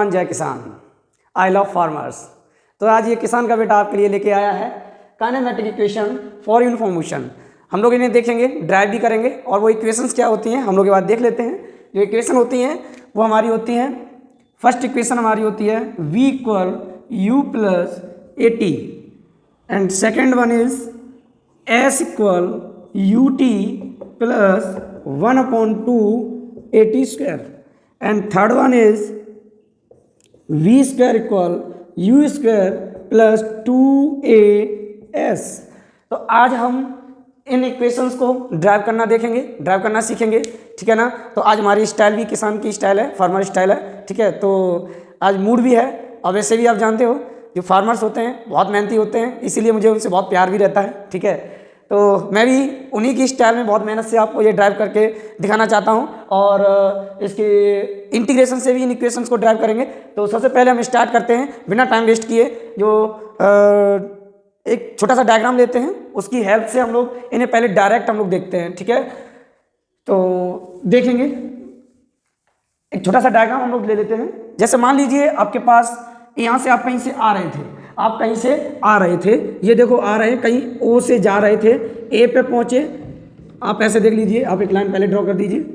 जय किसान, I love farmers. तो आज ये किसान का बेटा आपके लिए लेके आया है kinematic equation for uniform motion. हम लोग इन्हें देखेंगे, ड्राइव भी करेंगे और वो इक्वेशंस क्या होती हैं हम लोग के बाद देख लेते हैं। जो इक्वेशन होती हैं वो हमारी होती हैं, फर्स्ट इक्वेशन हमारी होती है v equal u plus A T and second one is s equal U T plus 1/2 A T square and third one is v square equal you square plus 2as। तो आज हम इन equations को drive करना देखेंगे, drive करना सीखेंगे, ठीक है ना। तो आज हमारी स्टाइल भी किसान की स्टाइल है, फार्मर स्टाइल है, ठीक है। तो आज मूड भी है और वैसे भी आप जानते हो जो फार्मर्स होते हैं बहुत मेहनती होते हैं, इसीलिए मुझे उनसे बहुत प्यार भी रहता है, ठीक है। तो मैं भी उन्हीं की स्टाइल में बहुत मेहनत से आपको ये ड्राइव करके दिखाना चाहता हूँ और इसके इंटीग्रेशन से भी इन इक्वेशंस को ड्राइव करेंगे। तो सबसे पहले हम स्टार्ट करते हैं बिना टाइम वेस्ट किए, जो एक छोटा सा डायग्राम लेते हैं, उसकी हेल्प से हम लोग इन्हें पहले डायरेक्ट हम लोग देखते हैं, ठीक है। तो देखेंगे एक छोटा सा डायग्राम हम लोग ले लेते हैं। जैसे मान लीजिए आपके पास यहाँ से आप कहीं से आ रहे थे, आप कहीं से आ रहे थे, ये देखो आ रहे हैं कहीं ओ से जा रहे थे, ए पे पहुँचे। आप ऐसे देख लीजिए, आप एक लाइन पहले ड्रॉ कर दीजिए।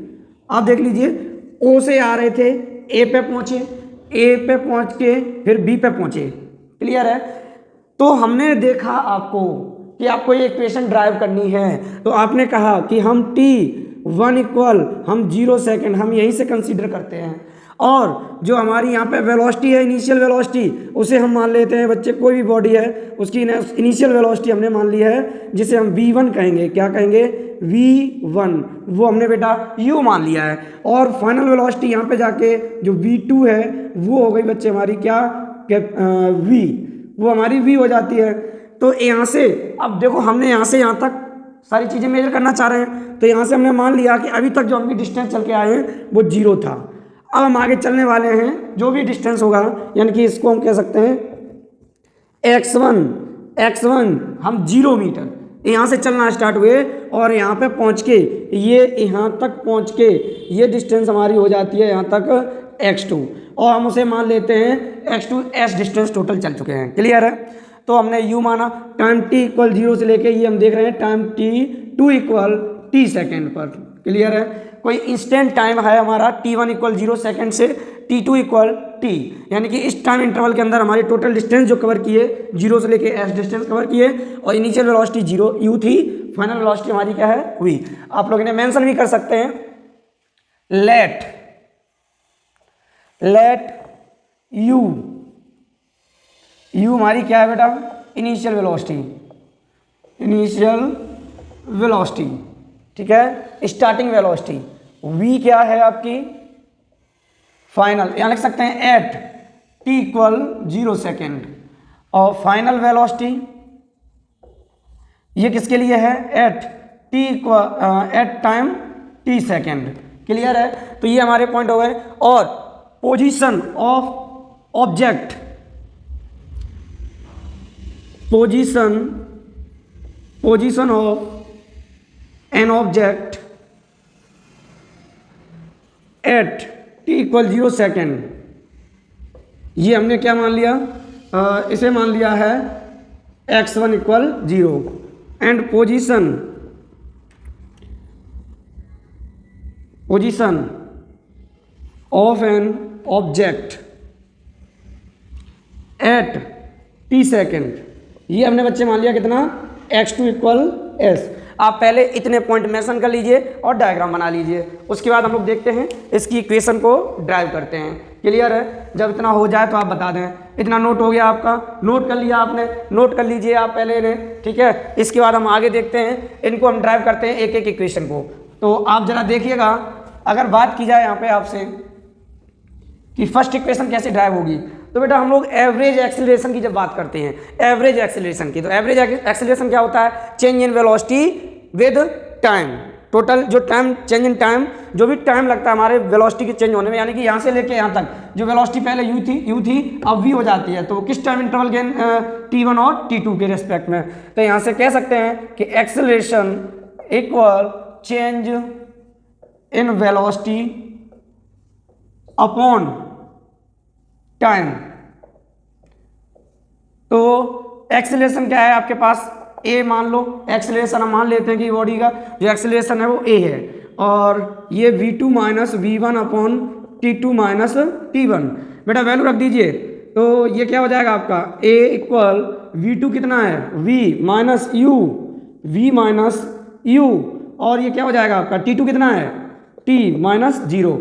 आप देख लीजिए ओ से आ रहे थे, ए पे पहुँचे, ए पे पहुँच के फिर बी पे पहुँचे, क्लियर है। तो हमने देखा आपको कि आपको ये इक्वेशन ड्राइव करनी है, तो आपने कहा कि हम t1 इक्वल हम 0 सेकेंड हम यहीं से कंसीडर करते हैं और जो हमारी यहाँ पे वेलोसिटी है, इनिशियल वेलोसिटी, उसे हम मान लेते हैं बच्चे, कोई भी बॉडी है उसकी इनिशियल वेलोसिटी हमने मान ली है, जिसे हम v1 कहेंगे। क्या कहेंगे? v1, वो हमने बेटा u मान लिया है। और फाइनल वेलोसिटी यहाँ पे जाके जो v2 है वो हो गई बच्चे हमारी क्या, v, वो हमारी v हो जाती है। तो यहाँ से अब देखो हमने यहाँ से यहाँ तक सारी चीज़ें मेजर करना चाह रहे हैं, तो यहाँ से हमने मान लिया कि अभी तक जो हमने डिस्टेंस चल के आए हैं वो 0 था। अब हम आगे चलने वाले हैं, जो भी डिस्टेंस होगा, यानी कि इसको हम कह सकते हैं x1 हम 0 मीटर यहाँ से चलना स्टार्ट हुए और यहाँ पे पहुँच के ये यहाँ तक पहुँच के ये डिस्टेंस हमारी हो जाती है यहाँ तक x2 और हम उसे मान लेते हैं x2 s डिस्टेंस टोटल चल चुके हैं, क्लियर है। तो हमने u माना, टाइम t इक्वल 0 से लेके ये हम देख रहे हैं time t2 equal t second पर, क्लियर है। कोई इंस्टेंट टाइम है हमारा t1 इक्वल 0 सेकेंड से t2 इक्वल t, यानी कि इस टाइम इंटरवल के अंदर हमारी टोटल डिस्टेंस जो कवर किए 0 से लेके s डिस्टेंस कवर किए और इनिशियल वेलोसिटी 0 u थी, फाइनल वेलोसिटी हमारी क्या है v। आप लोग इन्हें मेंशन भी कर सकते हैं, लेट u हमारी क्या है बेटा, इनिशियल वेलोसिटी, ठीक है, स्टार्टिंग वेलोसिटी। v क्या है आपकी फाइनल, यहाँ लिख सकते हैं एट t इक्वल 0 सेकेंड और फाइनल वेलोसिटी ये किसके लिए है, at t equal at time t second, clear है। तो ये हमारे पॉइंट हो गए। और position of object, position of an object at t equal 0 second, ये हमने क्या मान लिया, इसे मान लिया है x1 equal 0 and position of an object at t second, ये हमने बच्चे मान लिया कितना, x2 इक्वल s। आप पहले इतने पॉइंट मेंशन कर लीजिए और डायग्राम बना लीजिए, उसके बाद हम लोग देखते हैं इसकी इक्वेशन को ड्राइव करते हैं, क्लियर है। जब इतना हो जाए तो आप बता दें। इतना नोट हो गया आपका, नोट कर लिया आपने, नोट कर लीजिए आप पहले इन्हें, ठीक है। इसके बाद हम आगे देखते हैं, इनको हम ड्राइव करते हैं एक एक इक्वेशन को। तो आप जरा देखिएगा, अगर बात की जाए यहाँ पे आपसे कि फर्स्ट इक्वेशन कैसे ड्राइव होगी, तो बेटा हम लोग एवरेज एक्सेलरेशन की जब बात करते हैं, एवरेज एक्सेलरेशन की, तो एवरेज एक्सेलरेशन क्या होता है, change in velocity with time, total जो टाइम चेंज इन टाइम, जो भी टाइम लगता है हमारे वेलोसिटी के चेंज होने में, यानी कि यहाँ से लेके यहाँ तक जो वेलोसिटी पहले u थी अब v हो जाती है, तो किस टाइम इंटरवल के t1 और t2 के रेस्पेक्ट में। तो यहाँ से कह सकते हैं कि acceleration equal change in velocity upon time. तो एक्सेलरेशन क्या है आपके पास, ए मान लो, एक्सेलरेशन हम मान लेते हैं कि बॉडी का जो एक्सेलरेशन है वो ए है, और ये v2 minus V1 upon t2 minus t1। बेटा वैल्यू रख दीजिए, तो ये क्या हो जाएगा आपका a इक्वल v2 कितना है v minus you, v minus you, और ये क्या हो जाएगा आपका t2 कितना है t माइनस 0।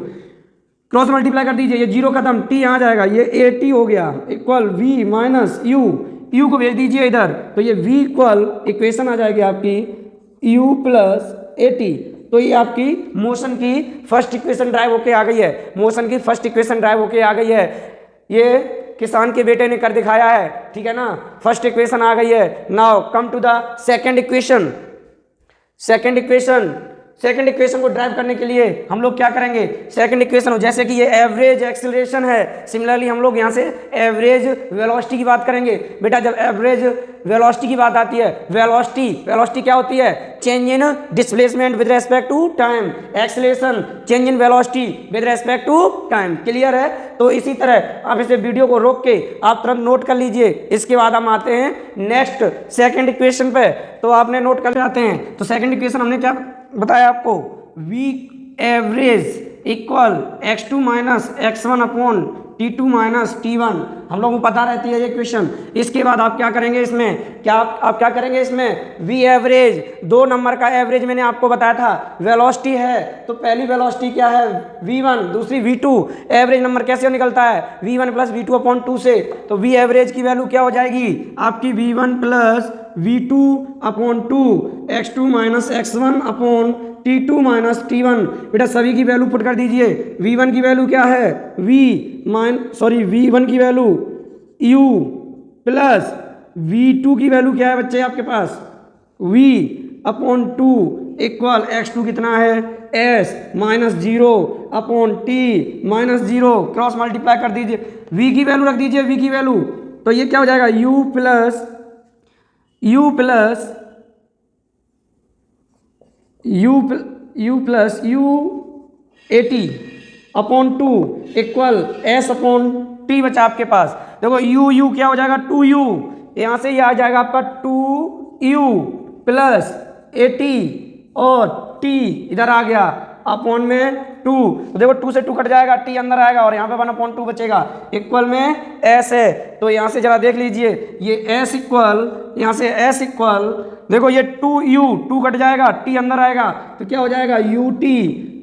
क्रॉस मल्टीप्लाई कर दीजिए, ये 0 खत्म, t यहाँ जाएगा, ये ए टी हो गया equal v minus you, u को भेज दीजिए इधर, तो ये v इक्वल इक्वेशन आ जाएगी आपकी u प्लस ए टी। तो ये आपकी मोशन की फर्स्ट इक्वेशन ड्राइव होके आ गई है, मोशन की फर्स्ट इक्वेशन ड्राइव होके आ गई है। ये किसान के बेटे ने कर दिखाया है, ठीक है ना, फर्स्ट इक्वेशन आ गई है। Now come to the second equation. Second equation को ड्राइव करने के लिए हम लोग क्या करेंगे, सेकंड इक्वेशन जैसे कि ये एवरेज एक्सीलरेशन है, सिमिलरली हम लोग यहाँ से एवरेज वेलोसिटी की बात करेंगे। बेटा जब एवरेज वेलोसिटी की बात आती है, वेलोसिटी क्या होती है, change in displacement with respect to time, acceleration change in velocity with respect to time. Clear है? तो इसी तरह आप इसे वीडियो को रोक के आप तुरंत नोट कर लीजिए। इसके बाद हम आते हैं नेक्स्ट सेकंड इक्वेशन पे, तो आपने नोट कर जाते हैं। तो सेकंड इक्वेशन हमने क्या बताया आपको, V average equal x2 minus x1 upon t2 minus t1, हम लोगों को पता रहती है ये इक्वेशन। इसके बाद आप क्या करेंगे इसमें, आप क्या करेंगे इसमें, v एवरेज, 2 नंबर का एवरेज मैंने आपको बताया था, वेलोसिटी है तो पहली वेलोसिटी क्या है v1, दूसरी v2, एवरेज नंबर कैसे निकलता है v1 प्लस v2 अपॉन 2 से, तो v एवरेज की वैल्यू क्या हो जाएगी आपकी v1 plus v2 upon 2, x2 minus x1 upon t2 minus t1। बेटा सभी की वैल्यू पुट कर दीजिए। v1 की वैल्यू क्या है v1 की वैल्यू u प्लस v2 की वैल्यू क्या है बच्चे आपके पास v अपॉन 2 इक्वल x2 कितना है s minus 0 upon t minus 0, cross multiply कर दीजिए, v की वैल्यू रख दीजिए, v की वैल्यू, तो ये क्या हो जाएगा u plus u A T upon 2 equal s upon t बचा आपके पास। देखो u क्या हो जाएगा 2u, यहाँ से ये आ जाएगा आपका 2u प्लस ए टी, और t इधर आ गया अपॉन में 2, तो देखो 2 से 2 कट जाएगा, t अंदर आएगा और यहाँ पे 1/2 बचेगा, इक्वल में s है। तो यहाँ से जरा देख लीजिए, ये s इक्वल, यहाँ से s इक्वल, देखो ये 2 कट जाएगा, t अंदर आएगा, तो क्या हो जाएगा ut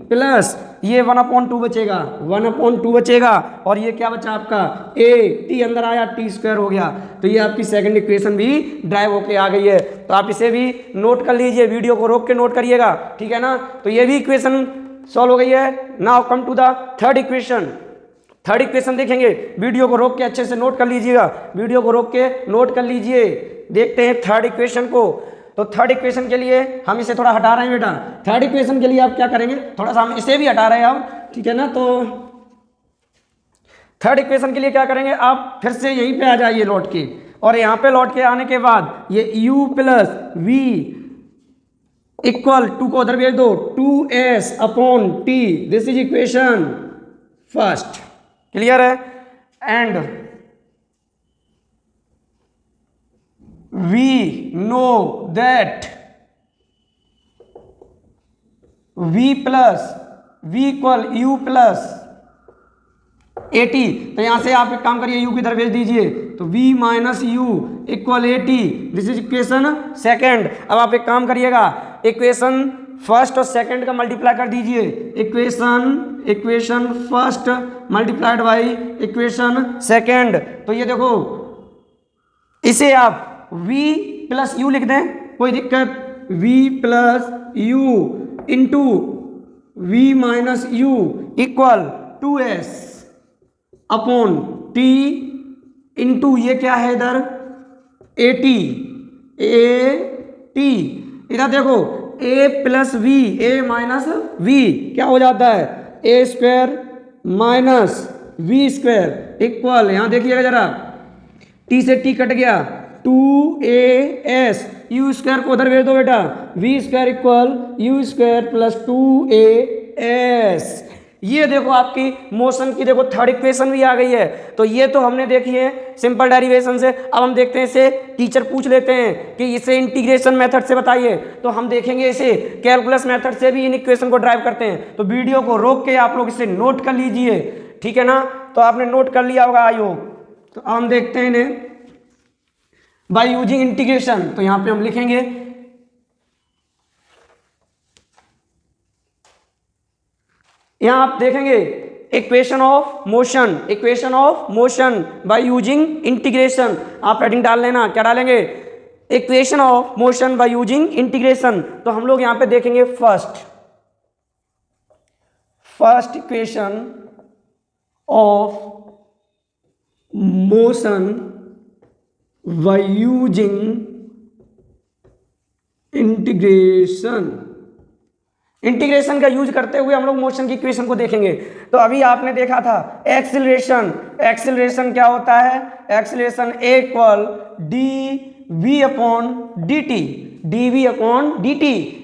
प्लस ये 1/2 बचेगा, 1/2 बचेगा, और ये क्या बचा आपका a, t अंदर आया, t स्क्वायर हो गया। तो ये आपकी सेकंड इक्वेशन भी ड्राइव होके आ गई है। तो आप इसे भी नोट कर लीजिए, वीडियो को रोक के नोट करिएगा, ठीक है ना। तो ये भी इक्वेशन सॉल्व हो गई है। Now come to the third equation देखेंगे, वीडियो को रोक के अच्छे से नोट कर लीजिएगा, वीडियो को रोक के नोट कर लीजिए। देखते हैं थर्ड इक्वेशन को। तो थर्ड इक्वेशन के लिए हम इसे थोड़ा हटा रहे हैं बेटा, थर्ड इक्वेशन के लिए आप क्या करेंगे, थोड़ा सा हम इसे भी हटा रहे हैं अब, ठीक है ना। तो थर्ड इक्वेशन के लिए क्या करेंगे, आप फिर से यहीं पे आ जाइए लौट के, और यहाँ पे लौट के आने के बाद ये u प्लस वी इक्वल 2 को उधर भेज दो, 2s upon t, this is equation first. Clear है? And we know that v equal u plus A T, तो यहां से आप एक काम करिए, u की इधर भेज दीजिए, तो v minus U equal A T, this is equation second. अब आप एक काम करिएगा, इक्वेशन फर्स्ट और सेकंड का मल्टीप्लाई कर दीजिए, equation first multiplied by equation second. तो ये देखो, इसे आप v प्लस यू लिख दें, कोई दिक्कत, v plus U into v minus U equal 2s upon t into ये क्या है इधर ए टी, इधर देखो a plus V, A minus V क्या हो जाता है A square minus V square equal, यहां देखिएगा जरा, t से t कट गया, 2as, यू स्क्वायर को उधर भेज दो बेटा, v square equal you square plus 2as। ये देखो आपकी मोशन की देखो थर्ड इक्वेशन भी आ गई है। तो ये तो हमने देखी है सिंपल डेरिवेशन से। अब हम देखते हैं इसे, टीचर पूछ लेते हैं कि इसे इंटीग्रेशन मेथड से बताइए, तो हम देखेंगे इसे कैलकुलस मेथड से भी इन इक्वेशन को ड्राइव करते हैं। तो वीडियो को रोक के आप लोग इसे नोट कर लीजिए, ठीक है ना। तो आपने नोट कर लिया होगा आई होप। तो अब हम देखते हैं इन्हें बाय यूजिंग इंटीग्रेशन। तो यहां पे हम लिखेंगे यहां आप देखेंगे equation of motion by using integration. आप हेडिंग डाल लेना, क्या डालेंगे, equation of motion by using integration. तो हम लोग यहां पे देखेंगे first equation of motion by using integration का यूज करते हुए हम लोग मोशन की इक्वेशन को देखेंगे। तो अभी आपने देखा था एक्सीलरेशन क्या होता है, acceleration equal dv upon dt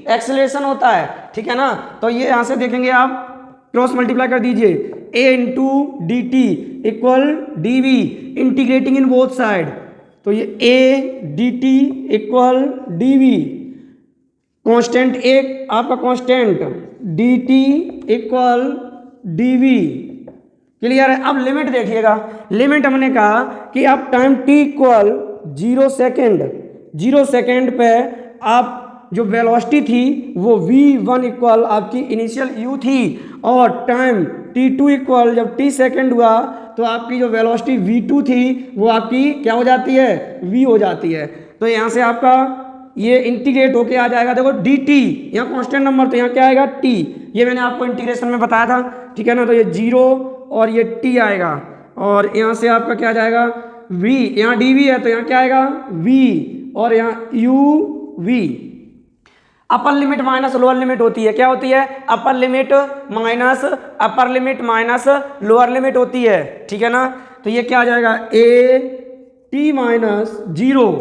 acceleration होता है, ठीक है ना। तो ये यहां से देखेंगे आप, क्रॉस मल्टीप्लाई कर दीजिए, a into D t equal dv, integrating in both side. तो ये a dt equal dv, constant एक आपका constant dt equal dv, clear है। अब लिमिट देखिएगा, लिमिट हमने कहा कि आप टाइम t इक्वल 0 सेकेंड पे आप जो वेलोसिटी थी वो v1 इक्वल आपकी इनिशियल u थी, और टाइम t2 इक्वल जब t सेकेंड हुआ तो आपकी जो वेलोसिटी v2 थी वो आपकी क्या हो जाती है, v हो जाती है। तो यहाँ से आपका ये इंटीग्रेट होके आ जाएगा, देखो dt, यहाँ कांस्टेंट नंबर तो यहाँ क्या आएगा t, ये मैंने आपको इंटीग्रेशन में बताया था, ठीक है ना। तो ये 0 और ये t आएगा, और यहाँ से आपका क्या आ जाएगा v, यहाँ dv है तो यहाँ क्या आएगा v, और यहाँ uv। Upper limit minus lower limit होती है, क्या होती है, upper limit minus lower limit होती है, ठीक है ना। तो ये क्या आ जाएगा, a t minus 0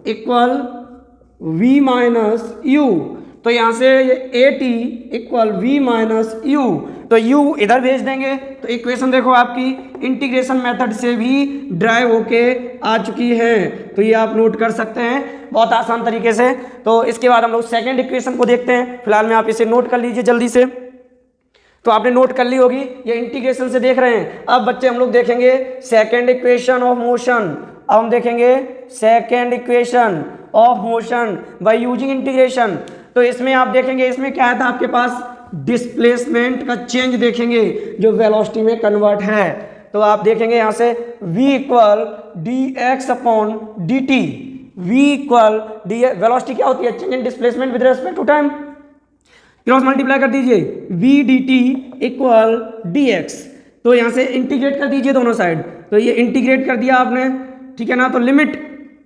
equal v minus u। तो यहाँ से ये a t equal v minus u, तो u इधर भेज देंगे। तो इक्वेशन देखो आपकी इंटीग्रेशन मेथड से भी ड्राइव होके आ चुकी है। तो ये आप नोट कर सकते हैं बहुत आसान तरीके से। तो इसके बाद हम लोग सेकंड इक्वेशन को देखते हैं। फिलहाल में आप इसे नोट कर लीजिए जल्दी से। तो आपने नोट कर ली होगी, ये इंटीग्रेशन से देख रहे हैं। अब बच्चे हम लोग देखेंगे सेकंड इक्वेशन ऑफ मोशन। अब हम देखेंगे second equation of motion by using integration. तो इसमें आप देखेंगे, इसमें क्या था आपके पास, डिस्प्लेसमेंट का चेंज देखेंगे जो वेलोसिटी में कन्वर्ट है। तो आप देखेंगे यहाँ से v equal d x upon d t, v equal d, velocity क्या होती है, change in displacement with respect to time, cross multiply कर दीजिए, v d t equal d x. तो यहाँ से इंटीग्रेट कर दीजिए दोनों साइड। तो ये इंटीग्रेट कर दिया आपने, ठीक है ना। तो लिमिट,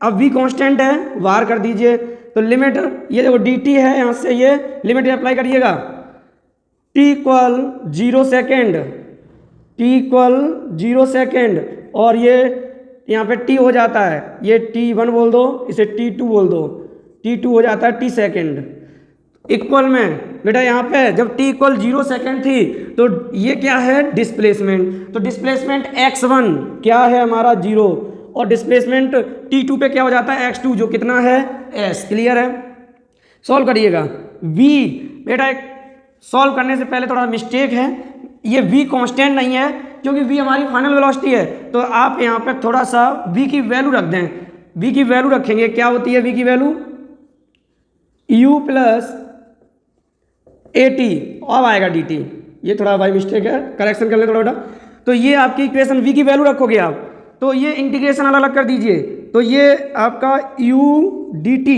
अब v कांस्टेंट है, बाहर कर दीजिए। तो लिमिट ये देखो dt है, यहाँ से ये लिमिट अप्लाई करिएगा, t इक्वल 0 सेकेंड, और ये यहाँ पे t हो जाता है, ये t1 बोल दो, इसे t2 बोल दो, t2 हो जाता है t सेकेंड। इक्वल में बेटा यहाँ पे जब t इक्वल 0 सेकेंड थी तो ये क्या है, डिस्प्लेसमेंट। तो डिस्प्लेसमेंट x1 क्या है हमारा 0, और डिस्प्लेसमेंट t2 पे क्या हो जाता है x2 जो कितना है s। क्लियर है, सॉल्व करिएगा। v बेटा एक सॉल्व करने से पहले थोड़ा मिस्टेक है, ये v कांस्टेंट नहीं है क्योंकि v हमारी फाइनल वेलोसिटी है। तो आप यहाँ पे थोड़ा सा v की वैल्यू रख दें, v की वैल्यू रखेंगे, क्या होती है v की value, u plus A T, अब आएगा dt। ये थोड़ा भाई मिस्टेक है, करेक्शन कर लें थोड़ा बेटा। तो ये आपकी इक्वेशन v की वैल्यू रखोगे आप, तो ये इंटीग्रेशन अलग अलग कर दीजिए। तो ये आपका u dt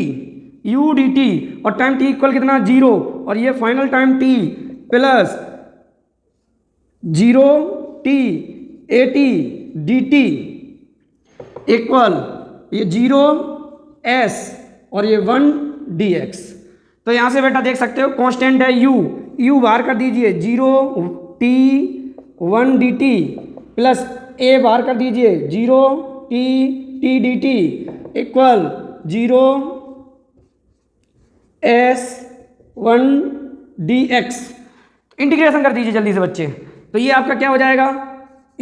और टाइम t इक्वल कितना 0, और ये final time t plus 0 t A T D t equal ये 0 s और ये 1 dx। तो यहाँ से बेटा देख सकते हो कांस्टेंट है u बाहर कर दीजिए, 0 t 1 dt प्लस a बाहर कर दीजिए, 0 t dt equal 0 s 1 dx। Integration कर दीजिए जल्दी से बच्चे। तो ये आपका क्या हो जाएगा,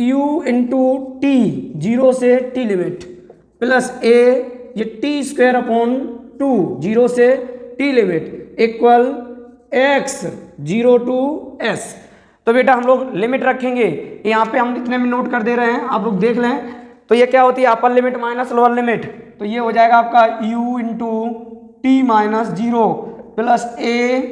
u इंटू टी, 0 से t लिमिट, प्लस a ये टी स्क्वायर अपॉन 2, 0 से t limit, equal x 0 to s। तो बेटा हम लोग लिमिट रखेंगे, यहाँ पे हम इतने में नोट कर दे रहे हैं, आप लोग देख लें। तो ये क्या होती है, upper limit minus lower limit, तो ये हो जाएगा आपका u into T minus 0 plus a,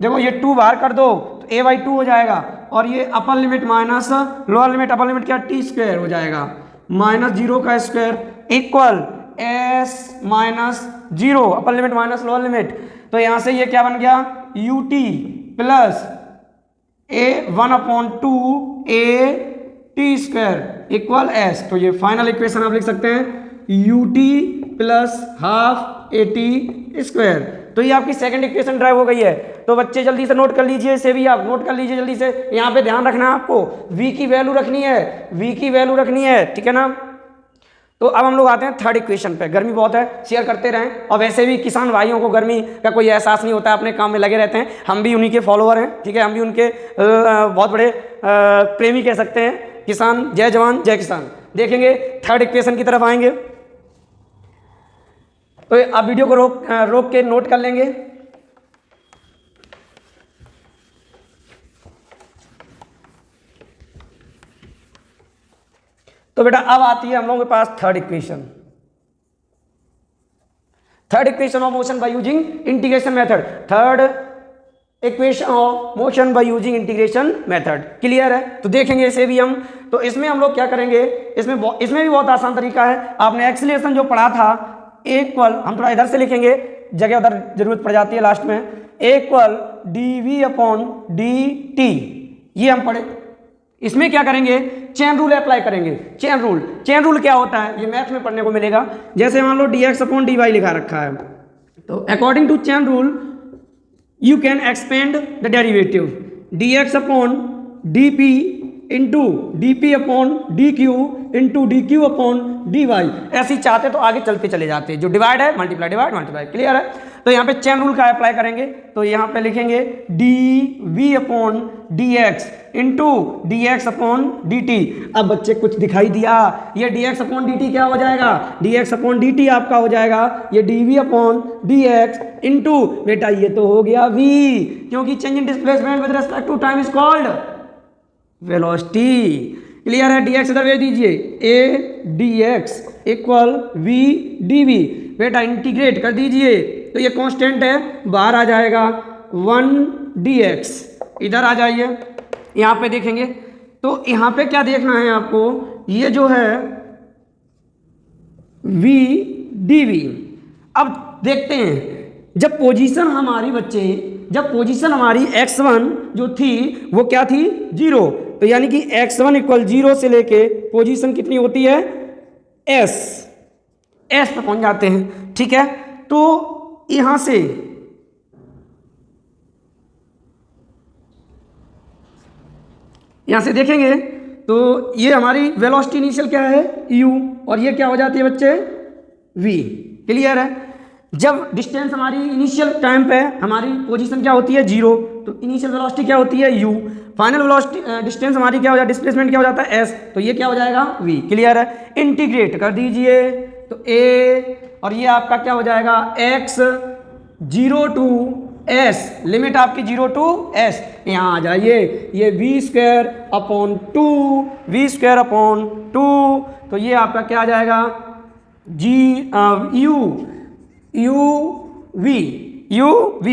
देखो ये 2 बाहर कर दो तो a बाई 2 हो जाएगा, और ये upper limit minus lower limit, upper limit क्या, टी स्क्वायर हो जाएगा, माइनस 0 का square equal s minus 0, upper limit minus lower limit. तो यहाँ से ये क्या बन गया, ut plus a 1/2 a T square equal s। तो ये फाइनल इक्वेशन आप लिख सकते हैं ut plus half A T square. तो ये आपकी सेकंड इक्वेशन ड्राइव हो गई है। तो बच्चे जल्दी से नोट कर लीजिए, इसे भी आप नोट कर लीजिए जल्दी से। यहाँ पे ध्यान रखना है आपको, v की वैल्यू रखनी है, v की वैल्यू रखनी है, ठीक है ना। तो अब हम लोग आते हैं थर्ड इक्वेशन पे। गर्मी बहुत है, शेयर करते रहें, और वैसे भी किसान भाइयों को गर्मी का कोई एहसास नहीं होता, अपने काम में लगे रहते हैं। हम भी उन्हीं के फॉलोअर हैं, ठीक है, हम भी उनके बहुत बड़े प्रेमी कह सकते हैं। किसान जय जवान जय किसान। देखेंगे थर्ड इक्वेशन की तरफ आएंगे, तो आप वीडियो को रोक के नोट कर लेंगे। तो बेटा अब आती है हम लोगों के पास third equation, third equation of motion by using integration method, third equation of motion by using integration method. Clear है? तो देखेंगे इसे भी हम। तो इसमें हम लोग क्या करेंगे, इसमें भी बहुत आसान तरीका है। आपने एक्सीलरेशन जो पढ़ा था, इक्वल, हम थोड़ा इधर से लिखेंगे, जगह उधर जरूरत पड़ जाती है लास्ट में, इक्वल dv अपॉन dt, ये हम पढ़े। इसमें क्या करेंगे, चेन रूल अप्लाई करेंगे। चेन रूल क्या होता है, ये मैथ में पढ़ने को मिलेगा। जैसे मान लो dx अपॉन dy लिखा रखा है, तो according to chain rule you can expand the derivative dx upon dp into dp upon dq into dq upon dy। ऐसे ही चाहते तो आगे चलते चले जाते, जो डिवाइड है मल्टीप्लाई, डिवाइड मल्टीप्लाई। क्लियर है? तो यहाँ पे चेन रूल का अप्लाई करेंगे, तो यहाँ पे लिखेंगे dv upon dx into dx upon dt। अब बच्चे कुछ दिखाई दिया, ये dx अपॉन dt क्या हो जाएगा, dx अपॉन dt आपका हो जाएगा ये dv अपॉन dx इंटू, बेटा ये तो हो गया v, क्योंकि change in displacement with respect to time is called velocity. Clear है? dx इधर भेज दीजिए, a dx equal v dv। बेटा इंटीग्रेट कर दीजिए, तो ये कांस्टेंट है, बाहर आ जाएगा 1 dx। इधर आ जाइए, यहाँ पे देखेंगे, तो यहाँ पे क्या देखना है आपको, ये जो है v dv। अब देखते हैं, जब पोजीशन हमारी बच्चे, जब पोजीशन हमारी x1 जो थी वो क्या थी, 0, तो यानी कि x1 इक्वल 0 से लेके पोजीशन कितनी होती है, s पे पहुंच जाते हैं। ठीक है? तो यहां से देखेंगे, तो ये हमारी वेलोसिटी इनिशियल क्या है, u, और ये क्या हो जाती है बच्चे, v। क्लियर है? जब डिस्टेंस हमारी इनिशियल टाइम पे हमारी पोजीशन क्या होती है, 0, तो इनिशियल वेलोसिटी क्या होती है, u। फाइनल वेलोसिटी डिस्टेंस हमारी क्या हो जाता है, डिस्प्लेसमेंट क्या हो जाता है, s, तो ये क्या हो जाएगा, v। क्लियर है? इंटीग्रेट कर दीजिए, तो a, और ये आपका क्या हो जाएगा, x 0 टू s, लिमिट आपकी 0 टू s। यहाँ आ जाइए, ये v square upon 2, v square upon 2, तो ये आपका क्या आ जाएगा, u v।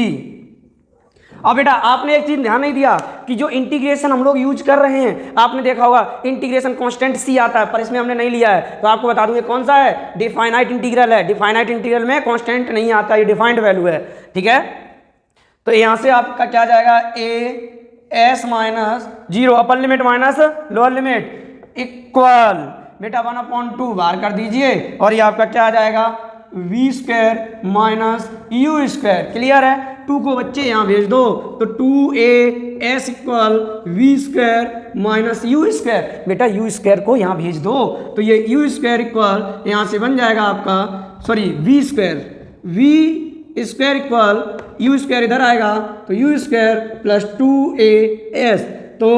अब बेटा आपने एक चीज ध्यान नहीं दिया कि जो इंटीग्रेशन हम लोग यूज कर रहे हैं, आपने देखा होगा इंटीग्रेशन कांस्टेंट c आता है, पर इसमें हमने नहीं लिया है। तो आपको बता दूं ये कौन सा है, डिफाइनाइट इंटीग्रल है। डिफाइनाइट इंटीग्रल में कांस्टेंट नहीं आता, ये डिफाइंड वैल्यू है। ठीक है? तो यहां से आपका क्या जाएगा, a s minus 0, upper limit minus lower limit equal, बेटा 1/2 बाहर कर दीजिए, और ये आपका क्या आ जाएगा, v square minus u square. Clear है? 2 को बच्चे यहाँ भेज दो, तो 2as equal v square minus u square. बेटा u स्क्वायर को यहाँ भेज दो, तो ये u स्क्वायर इक्वल यहाँ से बन जाएगा आपका, sorry v square equal u square इधर आएगा, तो u स्क्वायर प्लस 2as। तो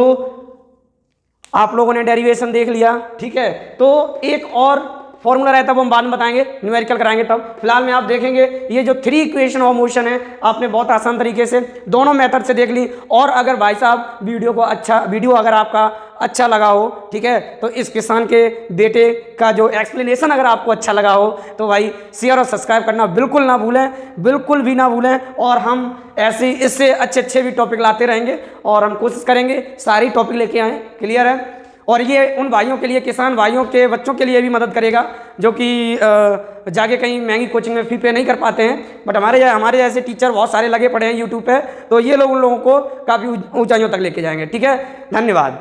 आप लोगों ने डेरिवेशन देख लिया, ठीक है। तो एक और फॉर्मूला रहता है वो हम बाद में बताएंगे, न्यूमेरिकल कराएंगे तब। फिलहाल में आप देखेंगे ये जो 3 इक्वेशन ऑफ मोशन है आपने बहुत आसान तरीके से दोनों मेथड से देख ली। और अगर भाई साहब वीडियो अगर आपका अच्छा लगा हो, ठीक है, तो इस किसान के बेटे का जो एक्सप्लेनेशन अगर आपको अच्छा लगा हो तो भाई शेयर और सब्सक्राइब करना बिल्कुल ना भूलें, बिल्कुल भी ना भूलें। और हम ऐसे इससे अच्छे भी टॉपिक लाते रहेंगे और हम कोशिश करेंगे सारी टॉपिक लेके आएँ। क्लियर है। और ये उन भाइयों के लिए, किसान भाइयों के बच्चों के लिए भी मदद करेगा जो कि जाके कहीं महंगी कोचिंग में फी पे नहीं कर पाते हैं। बट हमारे जैसे टीचर बहुत सारे लगे पड़े हैं यूट्यूब पे, तो ये लोग उन लोगों को काफ़ी ऊंचाइयों तक लेके जाएंगे। ठीक है, धन्यवाद।